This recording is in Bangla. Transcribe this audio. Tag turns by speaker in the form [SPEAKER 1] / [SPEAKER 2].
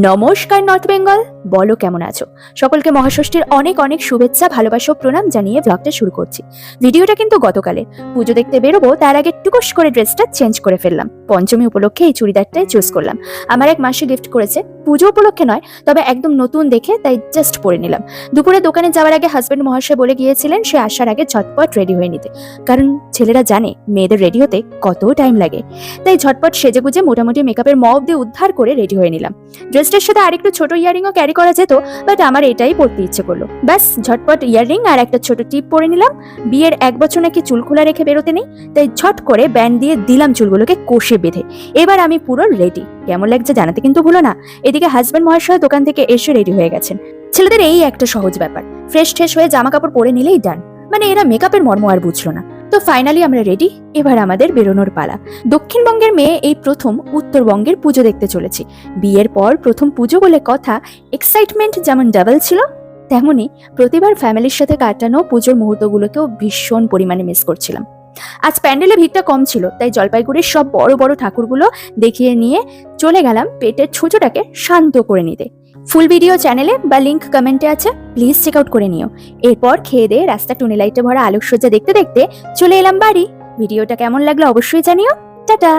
[SPEAKER 1] নমস্কার নর্থ বেঙ্গল, বলো কেমন আছো? সকলকে মহাষষ্ঠীর অনেক অনেক শুভেচ্ছা, ভালোবাসা ও প্রণাম জানিয়ে ব্লগটা শুরু করছি। ভিডিওটা কিন্তু গতকালের। পুজো দেখতে বেরোবো তার আগে টুকুস করে ড্রেসটা চেঞ্জ করে ফেললাম। পঞ্চমী উপলক্ষে এই চুড়িদারটাই চুজ করলাম। আমার এক মাসি গিফট করেছে, পুজো উপলক্ষে নয়, তবে একদম নতুন দেখে তাই জাস্ট পরে নিলাম। দুপুরে দোকানে যাওয়ার আগে হাজবেন্ড মহাশয় বলে গিয়েছিলেন সে আসার আগে ঝটপট রেডি হয়ে নিতে, কারণ ছেলেরা জানে মেয়েদের রেডি হতে কত টাইম লাগে। তাই ঝটপট সেজেগুজে মোটামুটি মেকআপের মব দিয়ে উদ্ধার করে রেডি হয়ে নিলাম। ড্রেসটার সাথে আরেকটু ছোট ইয়ারিংও ক্যারি করা যেত, বাট আমার এটাই পরতে ইচ্ছে করলো। ব্যাস ঝটপট ইয়ারিং আর একটা ছোট টিপ পরে নিলাম। বিয়ের 1 বছর নাকি চুল খোলা রেখে বেরোতে নেই, তাই ঝট করে ব্যান্ড দিয়ে দিলাম চুলগুলোকে কষে বেঁধে। এবার আমি পুরো রেডি। কেমন লাগছে জানাতে কিন্তু ভুলো না। এদিকে হাজবেন্ড মহাশয় দোকান থেকে এসে রেডি হয়ে গেছেন। ছেলেদের এই একটা সহজ ব্যাপার, ফ্রেশ ঠ্রেশ হয়ে জামা কাপড় পরে নিলেই ডান। মানে এরা মেকআপের মর্ম আর বুঝলো না। তো ফাইনালি আমরা রেডি, এবার আমাদের বেরোনোর পালা। দক্ষিণবঙ্গের মেয়ে এই প্রথম উত্তরবঙ্গের পুজো দেখতে চলেছি। বিয়ের পর প্রথম পুজো বলে কথা, এক্সাইটমেন্ট যেমন ডাবল ছিল, তেমনি প্রতিবার ফ্যামিলির সাথে কাটানো পুজোর মুহূর্তগুলোকেও ভীষণ পরিমাণে মিস করছিলাম। আজ প্যান্ডেলে ভিড়টা কম ছিল, তাই জলপাইগুড়ির সব বড় বড় ঠাকুরগুলো দেখিয়ে নিয়ে চলে গেলাম পেটের ছুঁচোটাকে শান্ত করে নিতে। ফুল ভিডিও চ্যানেলে বা লিংক কমেন্টে আছে, প্লিজ চেক আউট করে নিও। এরপর খেয়ে দিয়ে রাস্তা টুনি লাইটে ভরা আলোকসজ্জা দেখতে দেখতে চলে এলাম বাড়ি। ভিডিওটা কেমন লাগলো অবশ্যই জানিও। টাটা।